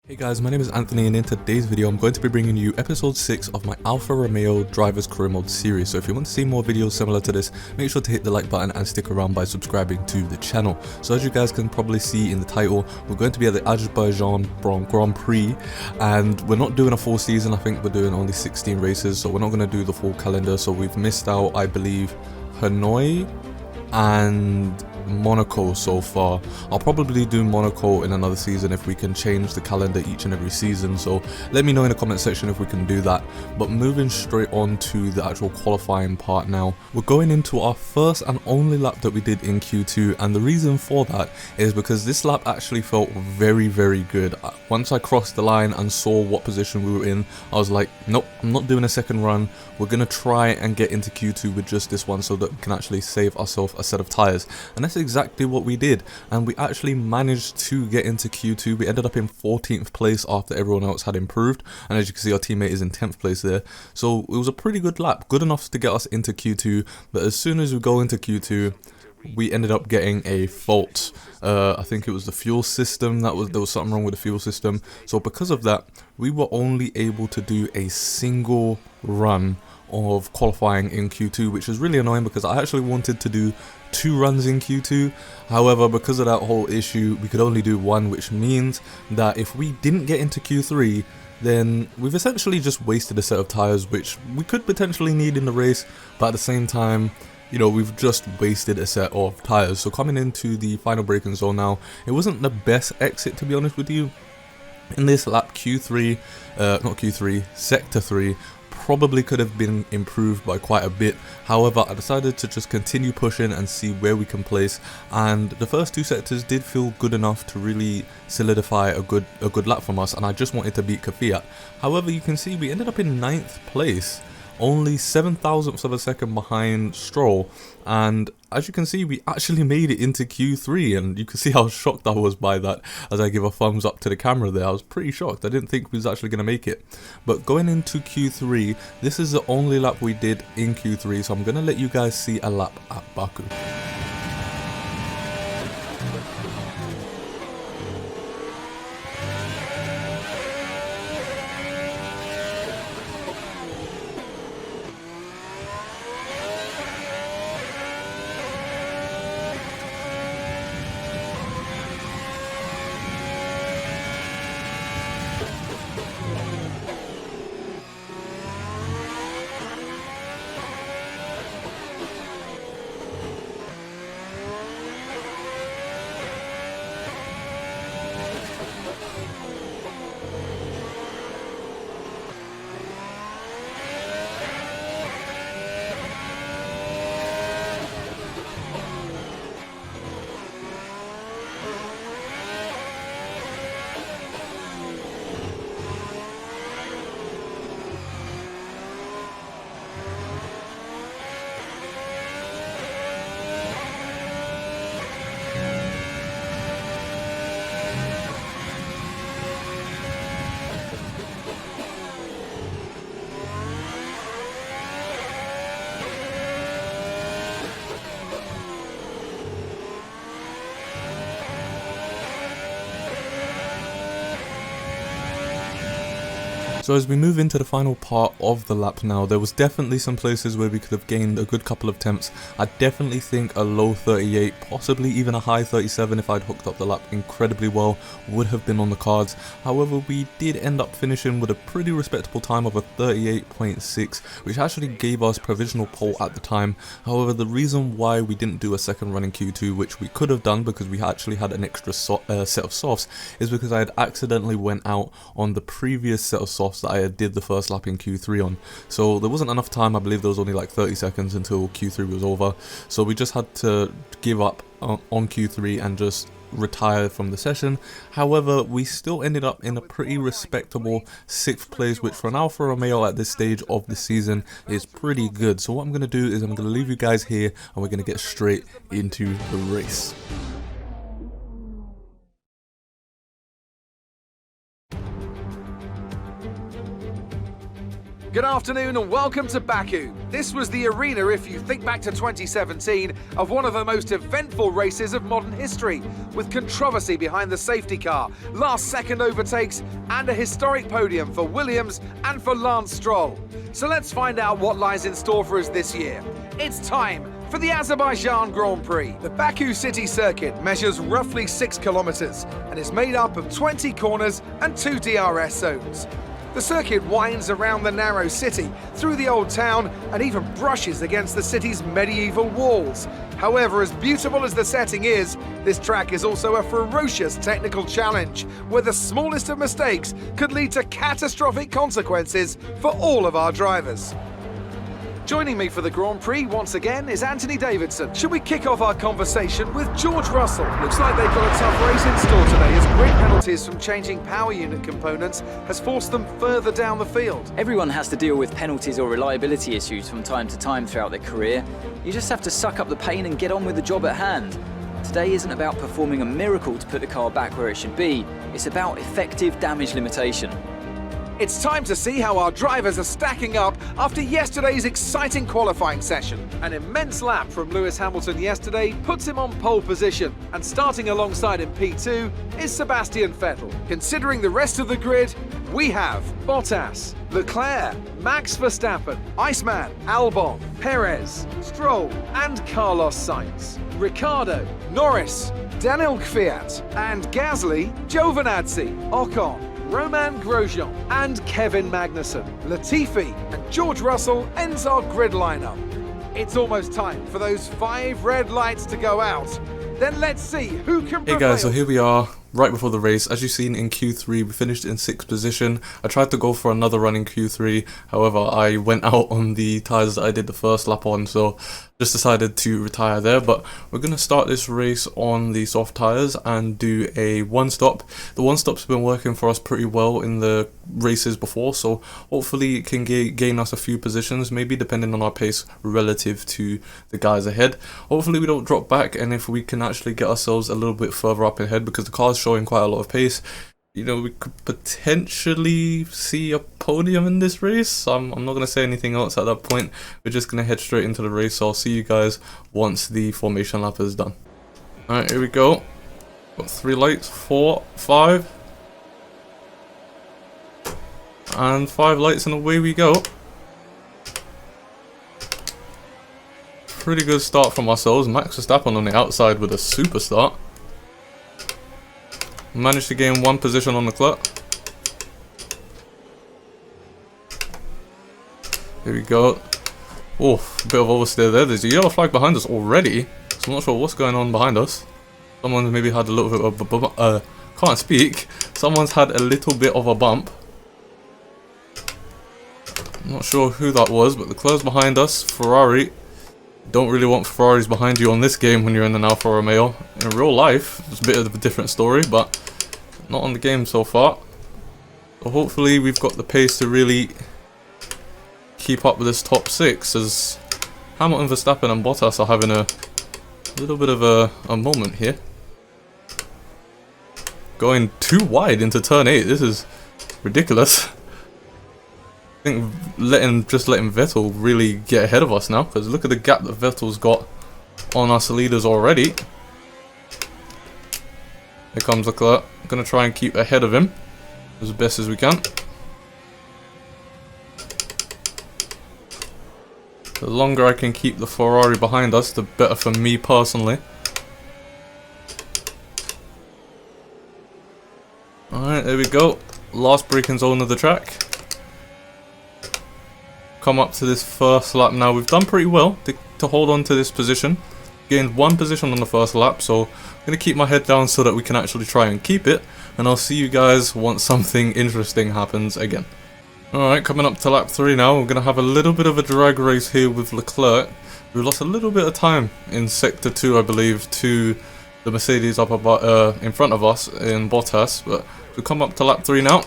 Hey guys, my name is Anthony and in today's video I'm going to be bringing you episode 6 of my Alfa Romeo Drivers Career Mode series. So if you want to see more videos similar to this, make sure to hit the like button and stick around by subscribing to the channel. So as you guys can probably see in the title, we're going to be at the Azerbaijan Grand Prix and we're not doing a full season. I think we're doing only 16 races, so we're not going to do the full calendar. So we've missed out, I believe, Hanoi and Monaco so far. I'll probably do Monaco in another season if we can change the calendar each and every season, so let me know in the comment section if we can do that. But moving straight on to the actual qualifying part now, we're going into our first and only lap that we did in Q2, and the reason for that is because this lap actually felt very good. Once I crossed the line and saw what position we were in, I was like, nope, I'm not doing a second run. We're gonna try and get into Q2 with just this one so that we can actually save ourselves a set of tires, and that's exactly what we did, and we actually managed to get into Q2. We ended up in 14th place after everyone else had improved, and as you can see our teammate is in 10th place there, so it was a pretty good lap, good enough to get us into Q2. But as soon as we go into Q2, we ended up getting a fault. I think it was the fuel system, there was something wrong with the fuel system, so because of that we were only able to do a single run of qualifying in Q2, which is really annoying because I actually wanted to do 2 runs in Q2. However, because of that whole issue, we could only do 1, which means that if we didn't get into Q3, then we've essentially just wasted a set of tires which we could potentially need in the race, but at the same time, you know, we've just wasted a set of tires. So coming into the final braking zone now, it wasn't the best exit, to be honest with you. In this lap, Sector 3 probably could have been improved by quite a bit. However, I decided to just continue pushing and see where we can place, and the first 2 sectors did feel good enough to really solidify a good lap from us, and I just wanted to beat Kvyat. However, you can see we ended up in 9th place, only 7,000ths of a second behind Stroll, and as you can see we actually made it into Q3, and you can see how shocked I was by that as I give a thumbs up to the camera there. I was pretty shocked, I didn't think we was actually going to make it. But going into Q3, this is the only lap we did in Q3, so I'm going to let you guys see a lap at Baku. So as we move into the final part of the lap now, there was definitely some places where we could have gained a good couple of tenths. I definitely think a low 38, possibly even a high 37 if I'd hooked up the lap incredibly well, would have been on the cards. However, we did end up finishing with a pretty respectable time of a 38.6, which actually gave us provisional pole at the time. However, the reason why we didn't do a second run in Q2, which we could have done because we actually had an extra set of softs, is because I had accidentally went out on the previous set of softs that I did the first lap in Q3 on. So there wasn't enough time, I believe there was only like 30 seconds until Q3 was over. So we just had to give up on Q3 and just retire from the session. However, we still ended up in a pretty respectable 6th place, which for an Alfa Romeo at this stage of the season is pretty good. So what I'm going to do is I'm going to leave you guys here and we're going to get straight into the race. Good afternoon and welcome to Baku. This was the arena, if you think back to 2017, of one of the most eventful races of modern history, with controversy behind the safety car, last-second overtakes, and a historic podium for Williams and for Lance Stroll. So let's find out what lies in store for us this year. It's time for the Azerbaijan Grand Prix. The Baku city circuit measures roughly 6 kilometers and is made up of 20 corners and 2 DRS zones. The circuit winds around the narrow city, through the old town, and even brushes against the city's medieval walls. However, as beautiful as the setting is, this track is also a ferocious technical challenge, where the smallest of mistakes could lead to catastrophic consequences for all of our drivers. Joining me for the Grand Prix once again is Anthony Davidson. Should we kick off our conversation with George Russell? Looks like they've got a tough race in store today, as grid penalties from changing power unit components has forced them further down the field. Everyone has to deal with penalties or reliability issues from time to time throughout their career. You just have to suck up the pain and get on with the job at hand. Today isn't about performing a miracle to put the car back where it should be. It's about effective damage limitation. It's time to see how our drivers are stacking up after yesterday's exciting qualifying session. An immense lap from Lewis Hamilton yesterday puts him on pole position, and starting alongside him P2 is Sebastian Vettel. Considering the rest of the grid, we have Bottas, Leclerc, Max Verstappen, Iceman, Albon, Perez, Stroll and Carlos Sainz, Ricciardo, Norris, Daniel Kvyat and Gasly, Giovinazzi, Ocon, Romain Grosjean and Kevin Magnussen. Latifi and George Russell ends our grid lineup. It's almost time for those 5 red lights to go out. Then let's see who can prevail. Hey guys, so here we are, right before the race. As you've seen in Q3, we finished in 6th position. I tried to go for another run in Q3, however I went out on the tyres that I did the first lap on, so just decided to retire there. But we're going to start this race on the soft tyres and do a one-stop. The one-stop's been working for us pretty well in the races before, so hopefully it can gain us a few positions, maybe depending on our pace relative to the guys ahead. Hopefully we don't drop back, and if we can actually get ourselves a little bit further up ahead, because the car's showing quite a lot of pace, you know, we could potentially see a podium in this race. I'm not going to say anything else at that point. We're just going to head straight into the race, so I'll see you guys once the formation lap is done. Alright, here we go. Got 3 lights, 4, 5 and 5 lights, and away we go. Pretty good start from ourselves. Max Verstappen on the outside with a super start. Managed to gain 1 position on the clock. Here we go. Oh, a bit of oversteer there. There's a yellow flag behind us already, so I'm not sure what's going on behind us. Someone's maybe had a little bit of can't speak. Someone's had a little bit of a bump. I'm not sure who that was, but the Leclerc's behind us. Ferrari. Don't really want Ferraris behind you on this game when you're in an Alfa Romeo. In real life, it's a bit of a different story, but not on the game so far. So hopefully we've got the pace to really keep up with this top 6, as Hamilton, Verstappen and Bottas are having a little bit of a moment here. Going too wide into turn 8, this is ridiculous. I think just letting Vettel really get ahead of us now, because look at the gap that Vettel's got on us leaders already. Here comes Leclerc. I'm going to try and keep ahead of him as best as we can. The longer I can keep the Ferrari behind us, the better for me personally. Alright, there we go. Last braking zone of the track. Come up to this first lap now. We've done pretty well to hold on to this position. Gained 1 position on the first lap, so I'm going to keep my head down so that we can actually try and keep it. And I'll see you guys once something interesting happens again. Alright, coming up to lap 3 now. We're going to have a little bit of a drag race here with Leclerc. We lost a little bit of time in sector 2, I believe, to the Mercedes up about, in front of us in Bottas. But we come up to lap 3 now.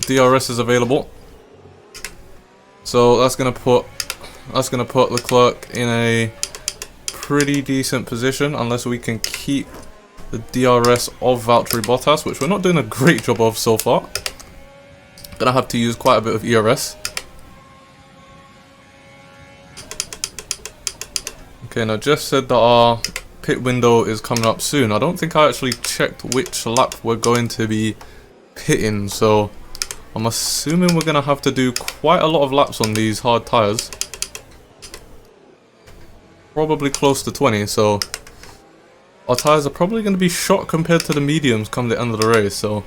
DRS is available. So that's gonna put Leclerc in a pretty decent position, unless we can keep the DRS of Valtteri Bottas, which we're not doing a great job of so far. Gonna have to use quite a bit of ERS. Okay, now Jeff said that our pit window is coming up soon. I don't think I actually checked which lap we're going to be pitting, so I'm assuming we're going to have to do quite a lot of laps on these hard tyres. Probably close to 20, so our tyres are probably going to be shot compared to the mediums come the end of the race, so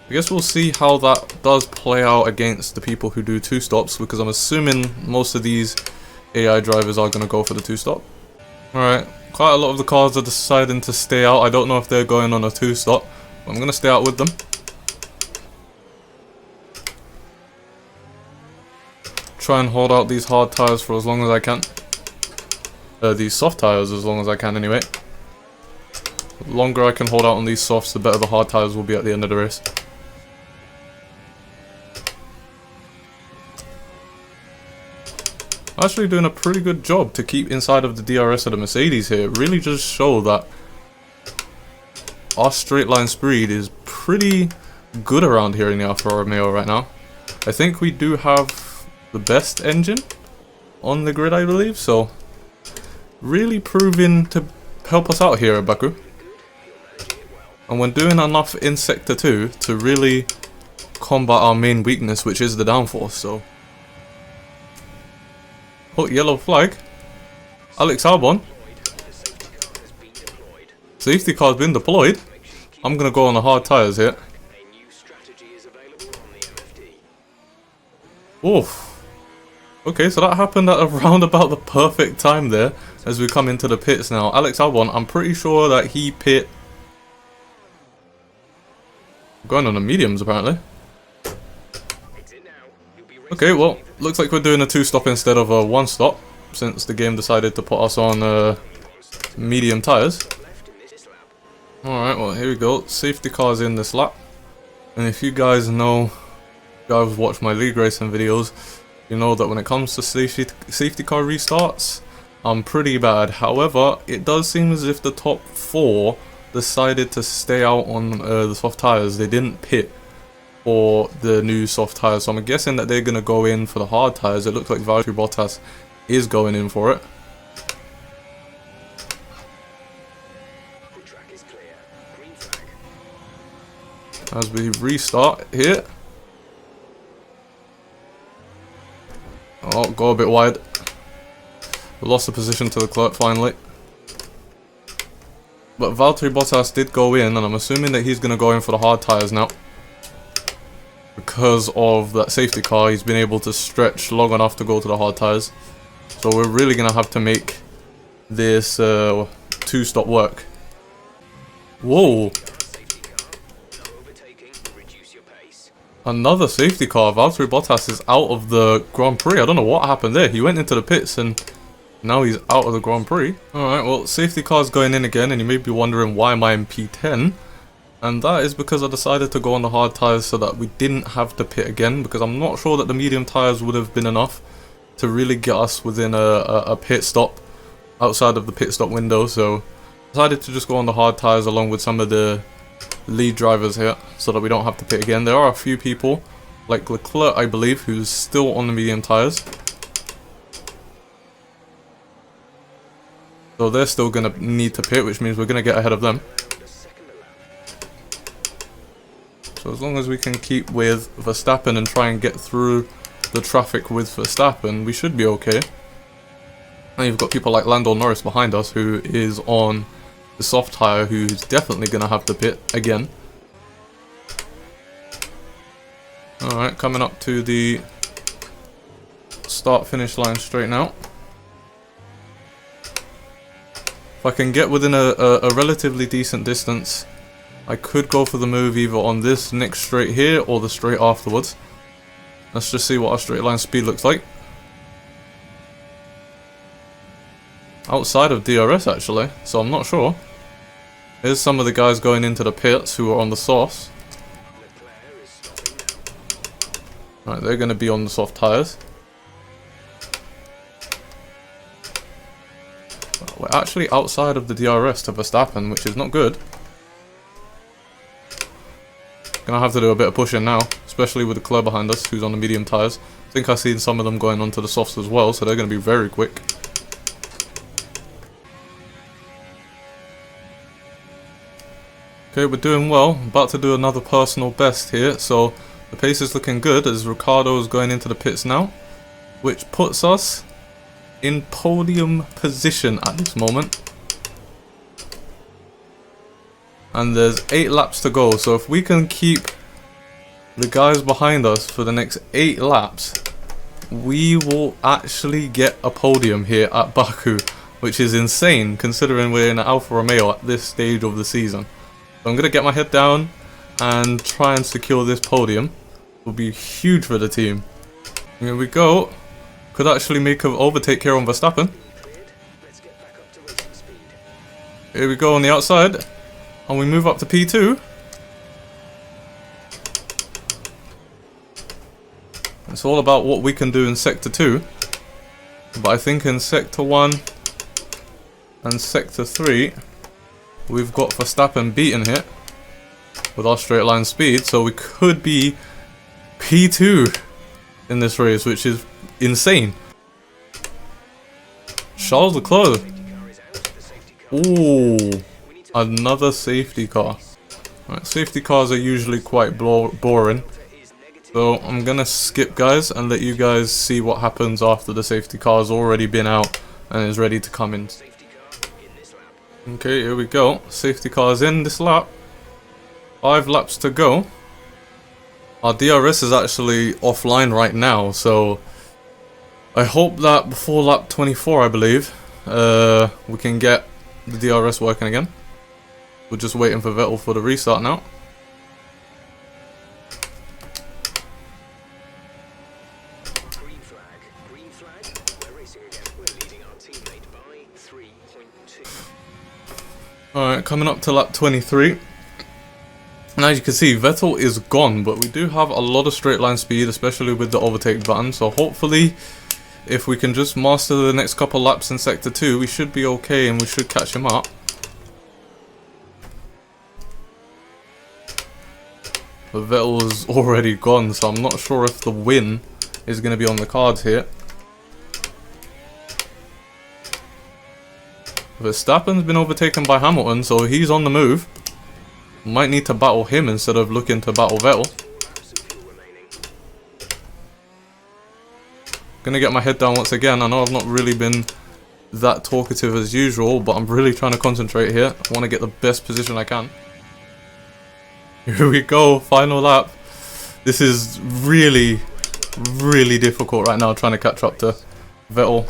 I guess we'll see how that does play out against the people who do 2 stops, because I'm assuming most of these AI drivers are going to go for the 2-stop. Alright, quite a lot of the cars are deciding to stay out. I don't know if they're going on a 2-stop, but I'm going to stay out with them. Try and hold out these hard tyres for as long as I can. These soft tyres as long as I can anyway. The longer I can hold out on these softs, the better the hard tyres will be at the end of the race. Actually doing a pretty good job to keep inside of the DRS of the Mercedes here. It really does show that our straight line speed is pretty good around here in the Alfa Romeo right now. I think we do have the best engine on the grid, I believe, so really proving to help us out here at Baku. And we're doing enough in Sector 2 to really combat our main weakness, which is the downforce, so... Oh, yellow flag. Alex Albon. Safety car's been deployed. I'm gonna go on the hard tyres here. Oof. Okay, so that happened at around about the perfect time there as we come into the pits now. Alex Albon, I'm pretty sure that he pit... Going on the mediums apparently. Okay, well, looks like we're doing a 2-stop instead of a 1-stop, since the game decided to put us on medium tyres. Alright, well, here we go. Safety car's in this lap. And if you guys know, guys watch my league racing videos, you know that when it comes to safety car restarts, I'm pretty bad. However, it does seem as if the top 4 decided to stay out on the soft tyres. They didn't pit for the new soft tyres, so I'm guessing that they're going to go in for the hard tyres. It looks like Valtteri Bottas is going in for it. As we restart here. Oh, go a bit wide. We lost the position to the clerk finally. But Valtteri Bottas did go in, and I'm assuming that he's going to go in for the hard tyres now. Because of that safety car, he's been able to stretch long enough to go to the hard tyres. So we're really going to have to make this 2-stop work. Whoa! Another safety car. Valtteri Bottas is out of the Grand Prix. I don't know what happened there. He went into the pits and now he's out of the Grand Prix. Alright, well, safety car's going in again, and you may be wondering why am I in P10? And that is because I decided to go on the hard tyres so that we didn't have to pit again, because I'm not sure that the medium tyres would have been enough to really get us within a pit stop outside of the pit stop window. So I decided to just go on the hard tyres along with some of the lead drivers here so that we don't have to pit again. There are a few people, like Leclerc I believe, who's still on the medium tyres. So they're still going to need to pit, which means we're going to get ahead of them. So as long as we can keep with Verstappen and try and get through the traffic with Verstappen, we should be okay. And you've got people like Lando Norris behind us, who is on the soft tyre, who's definitely going to have to pit again. Alright, coming up to the start-finish line straight now. If I can get within a relatively decent distance, I could go for the move either on this next straight here or the straight afterwards. Let's just see what our straight line speed looks like. Outside of DRS actually, so I'm not sure. Here's some of the guys going into the pits who are on the softs. Right, they're going to be on the soft tyres. We're actually outside of the DRS to Verstappen, which is not good. Gonna have to do a bit of pushing now, especially with the Leclerc behind us, who's on the medium tyres. I think I've seen some of them going onto the softs as well, so they're going to be very quick. Okay, we're doing well. About to do another personal best here, so the pace is looking good as Ricciardo is going into the pits now, which puts us in podium position at this moment. And there's 8 laps to go, so if we can keep the guys behind us for the next 8 laps, we will actually get a podium here at Baku, which is insane considering we're in an Alfa Romeo at this stage of the season. So I'm going to get my head down and try and secure this podium. It will be huge for the team. Here we go. Could actually make an overtake here on Verstappen. Here we go on the outside. And we move up to P2. It's all about what we can do in Sector 2. But I think in Sector 1 and Sector 3, we've got Verstappen beaten here with our straight line speed. So we could be P2 in this race, which is insane. Charles Leclerc. Ooh. Another safety car. Right, safety cars are usually quite boring. So I'm gonna skip, guys, and let you guys see what happens after the safety car has already been out and is ready to come in. Okay, here we go. Safety car is in this lap. 5 laps to go. Our DRS is actually offline right now, so I hope that before lap 24, I believe, we can get the DRS working again. We're just waiting for Vettel for the restart now. Green flag. We're racing again. We're leading our teammate by 3.2. Alright, coming up to lap 23. And as you can see, Vettel is gone, but we do have a lot of straight line speed, especially with the overtake button. So hopefully, if we can just master the next couple laps in Sector 2, we should be okay and we should catch him up. But Vettel is already gone, so I'm not sure if the win is going to be on the cards here. Verstappen's been overtaken by Hamilton, so he's on the move. Might need to battle him instead of looking to battle Vettel. Gonna get my head down once again. I know I've not really been that talkative as usual, but I'm really trying to concentrate here. I want to get the best position I can. Here we go, final lap. This is really, really difficult right now, trying to catch up to Vettel.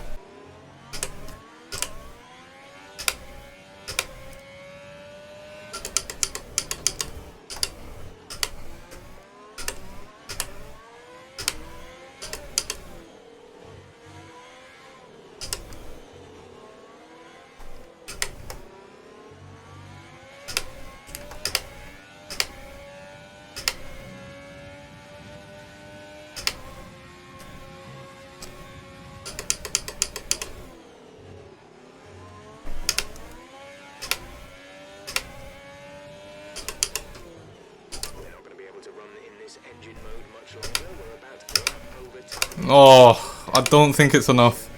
Oh, I don't think it's enough.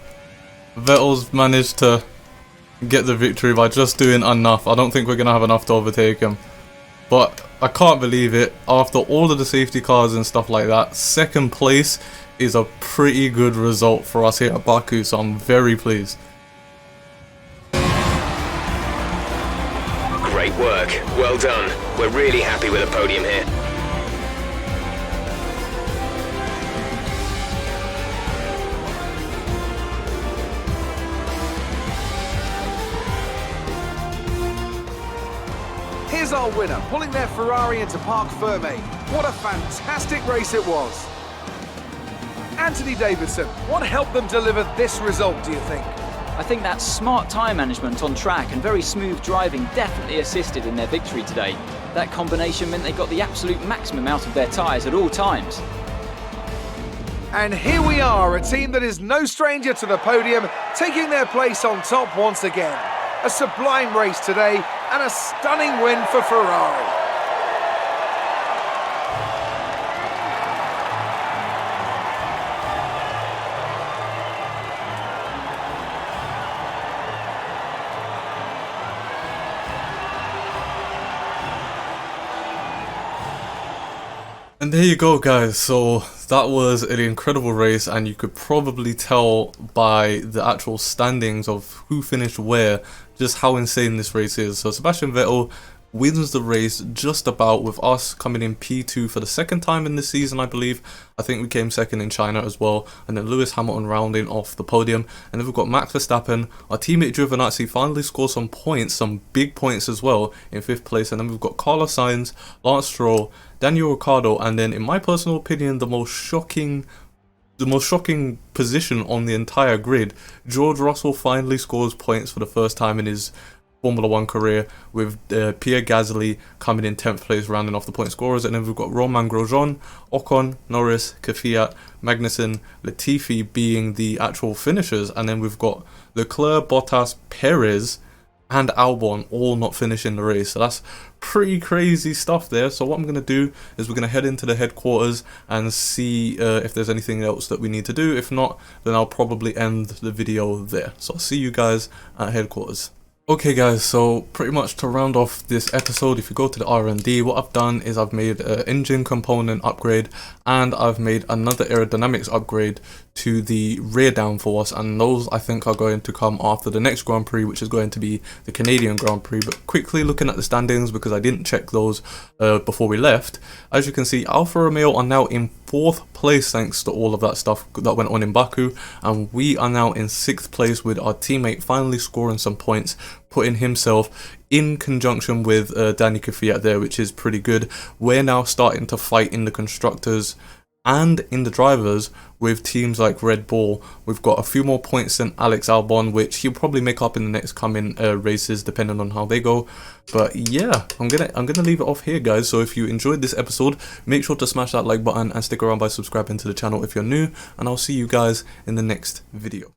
Vettel's managed to get the victory by just doing enough. I don't think we're going to have enough to overtake him. But I can't believe it. After all of the safety cars and stuff like that, second place is a pretty good result for us here at Baku, so I'm very pleased. Great work. Well done. We're really happy with the podium here. Here's our winner, pulling their Ferrari into Parc Fermé. What a fantastic race it was. Anthony Davidson, what helped them deliver this result, do you think? I think that smart tyre management on track and very smooth driving definitely assisted in their victory today. That combination meant they got the absolute maximum out of their tyres at all times. And here we are, a team that is no stranger to the podium, taking their place on top once again. A sublime race today and a stunning win for Ferrari. And there you go, guys. So that was an incredible race, and you could probably tell by the actual standings of who finished where just how insane this race is. So Sebastian Vettel wins the race just about, with us coming in P2 for the second time in this season, I believe. I think we came second in China as well, and then Lewis Hamilton rounding off the podium. And then we've got Max Verstappen, our teammate Giovinazzi, finally scored some points, some big points as well, in 5th place. And then we've got Carlos Sainz, Lance Stroll, Daniel Ricciardo, and then in my personal opinion the most shocking position on the entire grid, George Russell finally scores points for the first time in his Formula 1 career, with Pierre Gasly coming in 10th place, rounding off the point scorers. And then we've got Romain Grosjean, Ocon, Norris, Kvyat, Magnussen, Latifi being the actual finishers. And then we've got Leclerc, Bottas, Perez and Albon all not finishing the race. So that's pretty crazy stuff there. So what I'm going to do is we're going to head into the headquarters and see if there's anything else that we need to do. If not, then I'll probably end the video there. So I'll see you guys at headquarters. Okay guys, so pretty much to round off this episode, if you go to the R&D, what I've done is I've made an engine component upgrade, and I've made another aerodynamics upgrade to the rear downforce, and those I think are going to come after the next Grand Prix, which is going to be the Canadian Grand Prix. But quickly looking at the standings, because I didn't check those before we left, as you can see, Alfa Romeo are now in 4th place thanks to all of that stuff that went on in Baku, and we are now in 6th place with our teammate finally scoring some points, putting himself in conjunction with Danny Kvyat there, which is pretty good. We're now starting to fight in the constructors and in the drivers with teams like Red Bull. We've got a few more points than Alex Albon, which he'll probably make up in the next coming races depending on how they go. But yeah, I'm gonna leave it off here, guys. So if you enjoyed this episode, make sure to smash that like button and stick around by subscribing to the channel if you're new, and I'll see you guys in the next video.